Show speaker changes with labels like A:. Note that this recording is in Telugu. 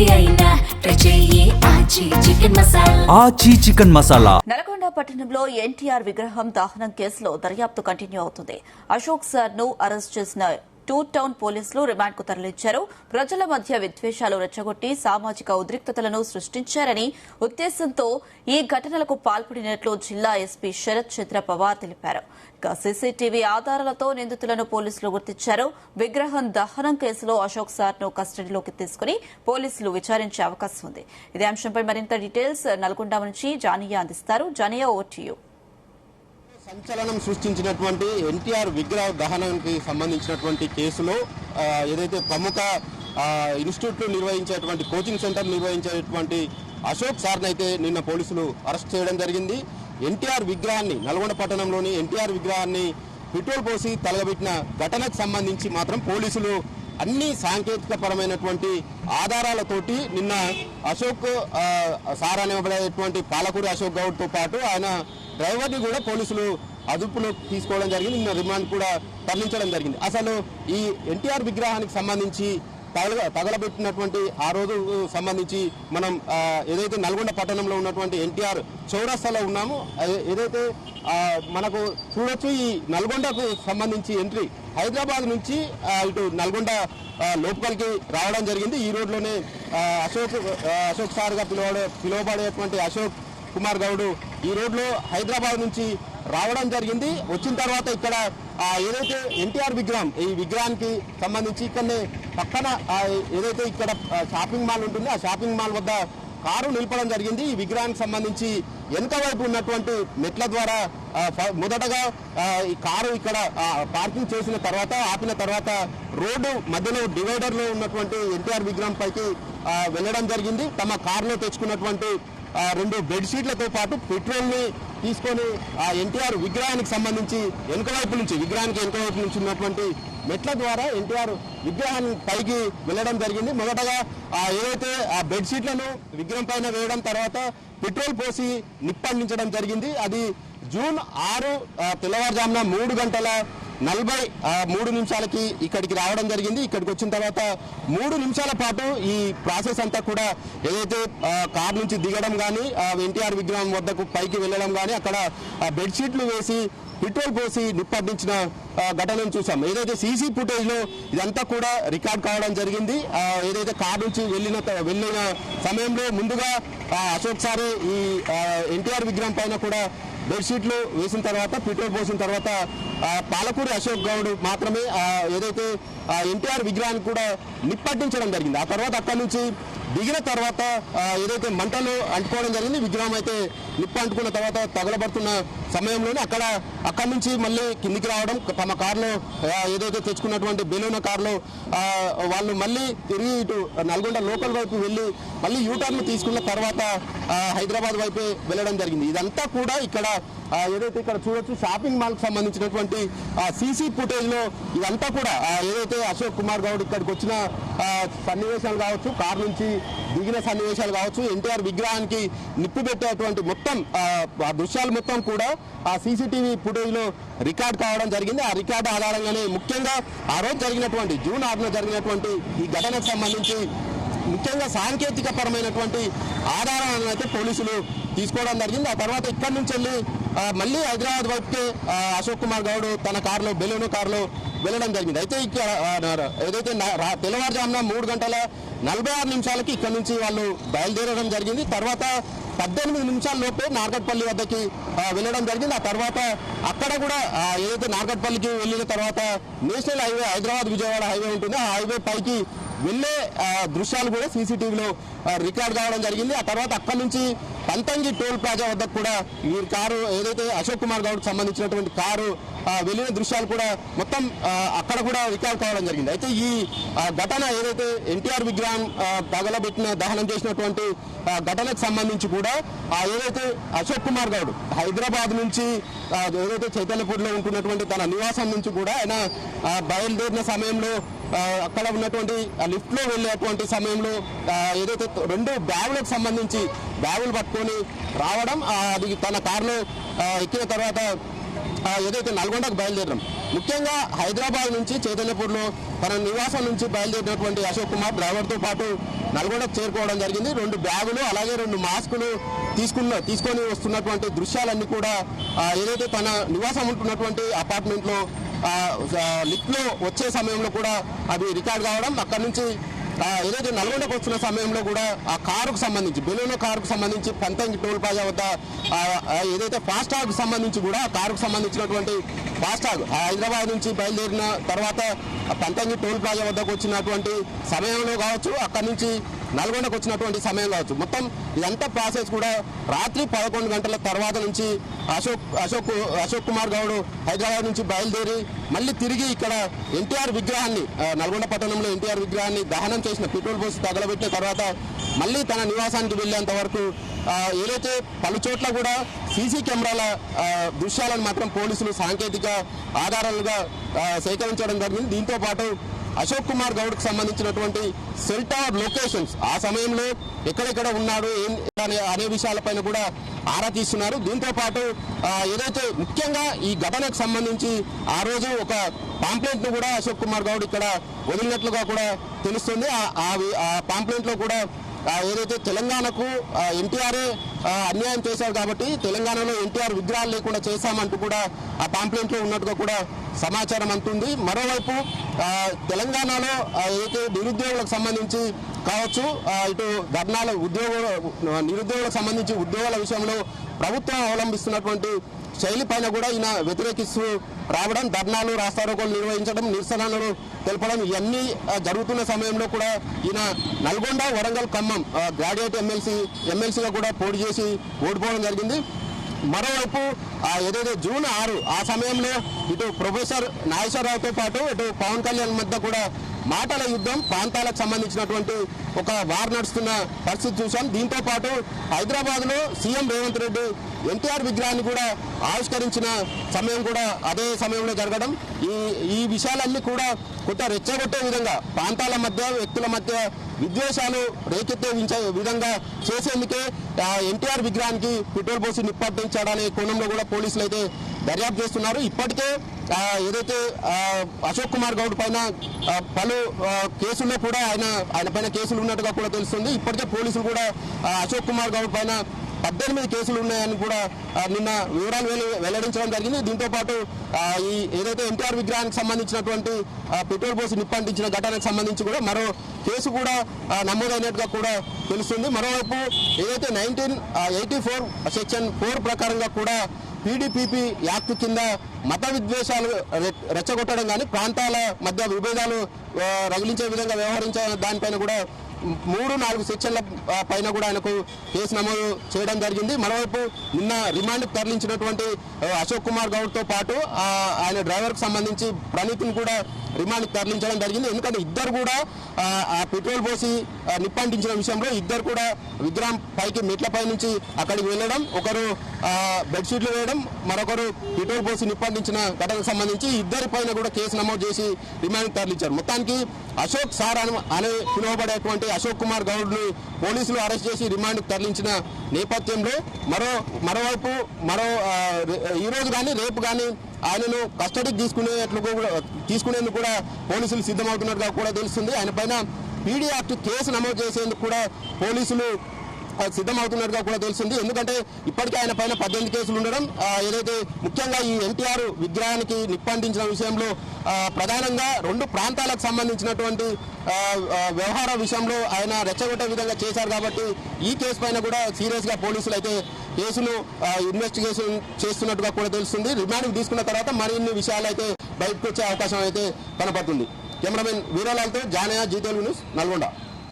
A: ఏది అయినా ఆచి చికెన్ మసాలా.
B: నల్గొండ పట్టణంలో ఎన్టీఆర్ విగ్రహం దహనం కేసులో దర్యాప్తు కంటిన్యూ అవుతుంది. అశోక్ సార్ ను అరెస్ట్ చేసిన టూ టౌన్ పోలీసులు రిమాండ్ కు తరలించారు. ప్రజల మధ్య విద్వేషాలు రెచ్చగొట్టి సామాజిక ఉద్రిక్తతలను సృష్టించారని ఉద్దేశంతో ఈ ఘటనలకు పాల్పడినట్లు జిల్లా ఎస్పీ శరత్ చంద్ర పవార్ తెలిపారు. ఇక సీసీటీవీ ఆధారాలతో నిందితులను పోలీసులు గుర్తించారు. విగ్రహం దహనం కేసులో అశోక్ సార్ ను కస్టడీలోకి తీసుకుని పోలీసులు విచారించే అవకాశం ఉంది. ఇదే అంశంపై మరింత డీటెయిల్స్ నల్గొండ నుంచి జానియా అందిస్తారు. జానియా, ఓవర్ టు యు.
C: సంచలనం సృష్టించినటువంటి ఎన్టీఆర్ విగ్రహ దహనానికి సంబంధించినటువంటి కేసులో ఏదైతే ప్రముఖ ఇన్స్టిట్యూట్లు నిర్వహించేటువంటి కోచింగ్ సెంటర్ నిర్వహించేటువంటి అశోక్ సార్ని అయితే నిన్న పోలీసులు అరెస్ట్ చేయడం జరిగింది. ఎన్టీఆర్ విగ్రహాన్ని నల్గొండ పట్టణంలోని ఎన్టీఆర్ విగ్రహాన్ని పెట్రోల్ పోసి తలగబెట్టిన ఘటనకు సంబంధించి మాత్రం పోలీసులు అన్ని సాంకేతిక పరమైనటువంటి ఆధారాలతోటి నిన్న అశోక్ సార్ అనేటువంటి పాలకూరి అశోక్ గౌడ్ తో పాటు ఆయన డ్రైవర్ని కూడా పోలీసులు అదుపులో తీసుకోవడం జరిగింది. నిన్న రిమాండ్ కూడా తరలించడం జరిగింది. అసలు ఈ ఎన్టీఆర్ విగ్రహానికి సంబంధించి తగలబెట్టినటువంటి ఆ రోజు సంబంధించి మనం ఏదైతే నల్గొండ పట్టణంలో ఉన్నటువంటి ఎన్టీఆర్ చౌరస్తాలో ఉన్నామో ఏదైతే మనకు చూడొచ్చు, ఈ నల్గొండకు సంబంధించి ఎంట్రీ హైదరాబాద్ నుంచి ఇటు నల్గొండ లోపలికి రావడం జరిగింది. ఈ రోడ్లోనే అశోక్ సార్గా పిలువబడేటువంటి అశోక్ కుమార్ గౌడ్ ఈ రోడ్లో హైదరాబాద్ నుంచి రావడం జరిగింది. వచ్చిన తర్వాత ఇక్కడ ఏదైతే ఎన్టీఆర్ విగ్రహం, ఈ విగ్రహానికి సంబంధించి ఇక్కడనే పక్కన ఏదైతే ఇక్కడ షాపింగ్ మాల్ ఉంటుందో ఆ షాపింగ్ మాల్ వద్ద కారు నిలపడం జరిగింది. ఈ విగ్రహానికి సంబంధించి వెనుక వైపు ఉన్నటువంటి మెట్ల ద్వారా మొదటగా ఈ కారు ఇక్కడ పార్కింగ్ చేసిన తర్వాత ఆపిన తర్వాత రోడ్డు మధ్యలో డివైడర్ లో ఉన్నటువంటి ఎన్టీఆర్ విగ్రహం పైకి వెళ్ళడం జరిగింది. తమ కారులో తెచ్చుకున్నటువంటి 2 బెడ్షీట్లతో పాటు పెట్రోల్ ని తీసుకొని ఆ ఎన్టీఆర్ విగ్రహానికి సంబంధించి విగ్రహానికి వెనుక వైపు నుంచి ఉన్నటువంటి మెట్ల ద్వారా ఎన్టీఆర్ విగ్రహాన్ని పైకి వెళ్ళడం జరిగింది. మొదటగా ఏదైతే ఆ బెడ్షీట్లను విగ్రహం పైన వేయడం, తర్వాత పెట్రోల్ పోసి నిప్పండించడం జరిగింది. అది జూన్ 6 తెల్లవారుజామున 3:43 ఇక్కడికి రావడం జరిగింది. ఇక్కడికి వచ్చిన తర్వాత 3 నిమిషాల పాటు ఈ ప్రాసెస్ అంతా కూడా ఏదైతే కార్ నుంచి దిగడం కానీ ఎన్టీఆర్ విగ్రహం వద్దకు పైకి వెళ్ళడం కానీ అక్కడ బెడ్షీట్లు వేసి పెట్రోల్ పోసి నిప్పండించిన ఘటనను చూసాం. ఏదైతే సీసీ ఫుటేజ్ లో ఇదంతా కూడా రికార్డ్ కావడం జరిగింది. ఏదైతే కార్ నుంచి వెళ్ళిన సమయంలో ముందుగా అశోక్ సారే ఈ ఎన్టీఆర్ విగ్రహం పైన కూడా బెడ్షీట్లు వేసిన తర్వాత పెట్రోల్ పోసిన తర్వాత పాలకూరి అశోక్ గౌడ్ మాత్రమే ఏదైతే ఎన్టీఆర్ విగ్రహానికి కూడా నిప్పట్టించడం జరిగింది. ఆ తర్వాత అక్కడి నుంచి దిగిన తర్వాత ఏదైతే మంటలు అంటుకోవడం జరిగింది. విగ్రహం అయితే నిప్పు అంటుకున్న తర్వాత తగలబడుతున్న సమయంలోనే అక్కడి నుంచి మళ్ళీ కిందికి రావడం, తమ కారులో ఏదైతే తెచ్చుకున్నటువంటి బెలూన కారులో వాళ్ళు మళ్ళీ తిరిగి ఇటు నల్గొండ లోకల్ వైపు వెళ్ళి మళ్ళీ యూటర్న్ తీసుకున్న తర్వాత హైదరాబాద్ వైపే వెళ్ళడం జరిగింది. ఇదంతా కూడా ఇక్కడ ఏదైతే ఇక్కడ చూడొచ్చు షాపింగ్ మాల్ కి సంబంధించినటువంటి సీసీ ఫుటేజ్ లో ఇదంతా కూడా ఏదైతే అశోక్ కుమార్ గౌడ్ ఇక్కడికి వచ్చిన సన్నివేశాలు కావచ్చు, కారు నుంచి దిగిన సన్నివేశాలు కావచ్చు, ఎన్టీఆర్ విగ్రహానికి నిప్పు పెట్టేటువంటి మొత్తం దృశ్యాలు మొత్తం కూడా ఆ సీసీటీవీ ఫుటేజ్ లో రికార్డ్ కావడం జరిగింది. ఆ రికార్డు ఆధారంగానే ముఖ్యంగా ఆ రోజు జరిగినటువంటి జూన్ 6న జరిగినటువంటి ఈ ఘటనకు సంబంధించి ముఖ్యంగా సాంకేతిక పరమైనటువంటి ఆధారాలను అయితే పోలీసులు తీసుకోవడం జరిగింది. ఆ తర్వాత ఇక్కడి నుంచి వెళ్ళి మళ్ళీ హైదరాబాద్ వైపుకే అశోక్ కుమార్ గౌడ్ తన కారులో బెలూను కారులో వెళ్ళడం జరిగింది. అయితే ఇక్కడ ఏదైతే తెల్లవారుజామున 3:46 ఇక్కడ నుంచి వాళ్ళు బయలుదేరడం జరిగింది. తర్వాత 18 నిమిషాల లోపే నార్కట్పల్లి వద్దకి వెళ్ళడం జరిగింది. ఆ తర్వాత అక్కడ కూడా ఏదైతే నార్కట్పల్లికి వెళ్ళిన తర్వాత national highway Hyderabad Vijayawada highway ఉంటుంది, ఆ హైవే పైకి వెళ్ళే దృశ్యాలు కూడా సీసీటీవీలో రికార్డ్ కావడం జరిగింది. ఆ తర్వాత అక్కడి నుంచి పంతంగి టోల్ ప్లాజా వద్ద కూడా ఈ కారు ఏదైతే అశోక్ కుమార్ గౌడ్ సంబంధించినటువంటి కారు వెళ్ళిన దృశ్యాలు కూడా మొత్తం అక్కడ కూడా రికార్డ్ కావడం జరిగింది. అయితే ఈ ఘటన ఏదైతే ఎన్టీఆర్ విగ్రహం తగలబెట్టిన దహనం చేసినటువంటి ఘటనకు సంబంధించి కూడా ఏదైతే అశోక్ కుమార్ గౌడ్ హైదరాబాద్ నుంచి ఏదైతే చైతన్యపూర్లో ఉంటున్నటువంటి తన నివాసం నుంచి కూడా ఆయన బయలుదేరిన సమయంలో అక్కడ ఉన్నటువంటి లిఫ్ట్ లో వెళ్ళేటువంటి సమయంలో ఏదైతే 2 బ్యాగులకు సంబంధించి బ్యాగులు పట్టుకొని రావడం, అది తన కారులో ఎక్కిన తర్వాత ఏదైతే నల్గొండకు బయలుదేరడం, ముఖ్యంగా హైదరాబాద్ నుంచి చైతన్యపూర్లో తన నివాసం నుంచి బయలుదేరినటువంటి అశోక్ కుమార్ డ్రైవర్తో పాటు నల్గొండకు చేరుకోవడం జరిగింది. 2 బ్యాగులు అలాగే 2 మాస్కులు తీసుకొని వస్తున్నటువంటి దృశ్యాలన్నీ కూడా ఏదైతే తన నివాసం ఉంటున్నటువంటి అపార్ట్మెంట్లో లిఫ్ట్ లో వచ్చే సమయంలో కూడా అవి రికార్డ్ కావడం, అక్కడి నుంచి ఏదైతే నల్గొండకు వస్తున్న సమయంలో కూడా ఆ కారుకు సంబంధించి బెలూనో కారుకు సంబంధించి పంతంగి టోల్ ప్లాజా వద్ద ఏదైతే ఫాస్టాగ్ సంబంధించి కూడా ఆ కారుకు సంబంధించినటువంటి ఫాస్టాగ్ హైదరాబాద్ నుంచి బయలుదేరిన తర్వాత పంతంగి టోల్ ప్లాజా వద్దకు వచ్చినటువంటి సమయంలో కావచ్చు, అక్కడి నుంచి నల్గొండకు వచ్చినటువంటి సమయం కావచ్చు, మొత్తం ఇదంతా ప్రాసెస్ కూడా రాత్రి 11 గంటల తర్వాత నుంచి అశోక్ కుమార్ గౌడ్ హైదరాబాద్ నుంచి బయలుదేరి మళ్ళీ తిరిగి ఇక్కడ ఎన్టీఆర్ విగ్రహాన్ని నల్గొండ పట్టణంలో ఎన్టీఆర్ విగ్రహాన్ని దహనం చేసిన పెట్రోల్ పోసి తగలబెట్టిన తర్వాత మళ్ళీ తన నివాసానికి వెళ్లేంత వరకు ఏదైతే పలు చోట్ల కూడా సీసీ కెమెరాల దృశ్యాలను మాత్రం పోలీసులు సాంకేతిక ఆధారాలుగా సేకరించడం జరిగింది. దీంతో పాటు అశోక్ కుమార్ గౌడ్కి సంబంధించినటువంటి సెల్ టవర్ లొకేషన్స్ ఆ సమయంలో ఎక్కడెక్కడ ఉన్నాడు అనే విషయాలపైన కూడా ఆరా తీస్తున్నారు. దీంతో పాటు ఏదైతే ముఖ్యంగా ఈ ఘటనకు సంబంధించి ఆ రోజు ఒక పాంప్లెంట్ ను కూడా అశోక్ కుమార్ గౌడ్ ఇక్కడ వదిలినట్లుగా కూడా తెలుస్తుంది. ఆ పాంప్లెంట్ లో కూడా ఏదైతే తెలంగాణకు ఎన్టీఆర్ఏ అన్యాయం చేశారు కాబట్టి తెలంగాణలో ఎన్టీఆర్ విగ్రహాలు లేకుండా చేశామంటూ కూడా ఆ పాంప్లెంట్ లో ఉన్నట్టుగా కూడా సమాచారం అందుతుంది. మరోవైపు తెలంగాణలో ఏదైతే నిరుద్యోగులకు సంబంధించి కావచ్చు, ఇటు ధర్నాల నిరుద్యోగులకు సంబంధించి ఉద్యోగాల విషయంలో ప్రభుత్వం అవలంబిస్తున్నటువంటి శైలి పైన కూడా ఈయన వ్యతిరేకిస్తూ రావడం, ధర్నాలు రాస్తారోకోలు నిర్వహించడం, నిరసనలు తెలపడం ఇవన్నీ జరుగుతున్న సమయంలో కూడా ఈయన నల్గొండ, వరంగల్, ఖమ్మం గ్రాడ్యుయేట్ ఎమ్మెల్సీగా కూడా పోటీ చేసి ఓడిపోవడం జరిగింది. మరోవైపు ఏదైతే జూన్ 6 ఆ సమయంలో ఇటు ప్రొఫెసర్ నాగేశ్వరరావుతో పాటు ఇటు పవన్ కళ్యాణ్ మధ్య కూడా మాటల యుద్ధం, ప్రాంతాలకు సంబంధించినటువంటి ఒక వార్ నడుస్తున్న పరిస్థితి చూసాం. దీంతో పాటు హైదరాబాద్ లో సీఎం రేవంత్ రెడ్డి ఎన్టీఆర్ విగ్రహాన్ని కూడా ఆవిష్కరించిన సమయం కూడా అదే సమయంలో జరగడం, ఈ విషయాలన్నీ కూడా కొంత రెచ్చగొట్టే విధంగా ప్రాంతాల మధ్య వ్యక్తుల మధ్య విద్వేషాలు రేకెత్తే విధంగా చేసేందుకే ఎన్టీఆర్ విగ్రహానికి పెట్రోల్ పోసి నిప్పట్టించాడనే కోణంలో కూడా పోలీసులు అయితే దర్యాప్తు చేస్తున్నారు. ఇప్పటికే ఏదైతే అశోక్ కుమార్ గౌడ్ పైన పలు కేసుల్లో కూడా ఆయన పైన కేసులు ఉన్నట్టుగా కూడా తెలుస్తుంది. ఇప్పటికే పోలీసులు కూడా అశోక్ కుమార్ గౌడ్ పైన 18 కేసులు ఉన్నాయని కూడా నిన్న వివరాలు వెల్లడించడం జరిగింది. దీంతో పాటు ఈ ఏదైతే ఎన్టీఆర్ విగ్రహానికి సంబంధించినటువంటి పెట్రోల్ పోసి నిప్పంటించిన ఘటనకు సంబంధించి కూడా మరో కేసు కూడా నమోదైనట్టుగా కూడా తెలుస్తుంది. మరోవైపు ఏదైతే 1984 సెక్షన్ 4 ప్రకారంగా కూడా పీడీపీపీ యాక్ట్ కింద మత విద్వేషాలు రెచ్చగొట్టడం కానీ ప్రాంతాల మధ్య విభేదాలు రగిలించే విధంగా వ్యవహరించే దానిపైన కూడా 3-4 సెక్షన్ల పైన కూడా ఆయనకు కేసు నమోదు చేయడం జరిగింది. మరోవైపు నిన్న రిమాండ్కు తరలించినటువంటి అశోక్ కుమార్ గౌడ్తో పాటు ఆయన డ్రైవర్కు సంబంధించి ప్రణీత్ని కూడా రిమాండ్కి తరలించడం జరిగింది. ఎందుకంటే ఇద్దరు కూడా ఆ పెట్రోల్ పోసి నిప్పంటించిన విషయంలో ఇద్దరు కూడా విగ్రహం పైకి మెట్లపై నుంచి అక్కడికి వెళ్ళడం, ఒకరు బెడ్షీట్లు వేయడం, మరొకరు పెట్రోల్ పోసి నిప్పంటించిన ఘటనకు సంబంధించి ఇద్దరి పైన కూడా కేసు నమోదు చేసి రిమాండ్కి తరలించారు. మొత్తానికి అశోక్ సార్ అని పిలువబడేటువంటి అశోక్ కుమార్ గౌడ్ ని పోలీసులు అరెస్ట్ చేసి రిమాండ్కు తరలించిన నేపథ్యంలో మరోవైపు ఈ రోజు కానీ రేపు కానీ ఆయనను కస్టడీకి తీసుకునేందుకు కూడా పోలీసులు సిద్ధమవుతున్నట్టుగా కూడా తెలుస్తుంది. ఆయన పైన పీడీ యాక్ట్ కేసు నమోదు చేసేందుకు కూడా పోలీసులు సిద్ధమవుతున్నట్టుగా కూడా తెలుస్తుంది. ఎందుకంటే ఇప్పటికే ఆయన పైన 18 కేసులు ఉండడం, ఏదైతే ముఖ్యంగా ఈ ఎన్టీఆర్ విగ్రహానికి నిప్పంటించిన విషయంలో ప్రధానంగా 2 ప్రాంతాలకు సంబంధించినటువంటి వ్యవహార విషయంలో ఆయన రెచ్చగొట్టే విధంగా చేశారు కాబట్టి ఈ కేసు పైన కూడా సీరియస్ గా పోలీసులు అయితే కేసును ఇన్వెస్టిగేషన్ చేస్తున్నట్టుగా కూడా తెలుస్తుంది. రిమాండ్కి తీసుకున్న తర్వాత మరిన్ని విషయాలు అయితే బయటకు వచ్చే అవకాశం అయితే కనపడుతుంది. కెమెరామెన్ వీరలాల్తో జానయ్య, జీ తెలుగు న్యూస్, నల్గొండ.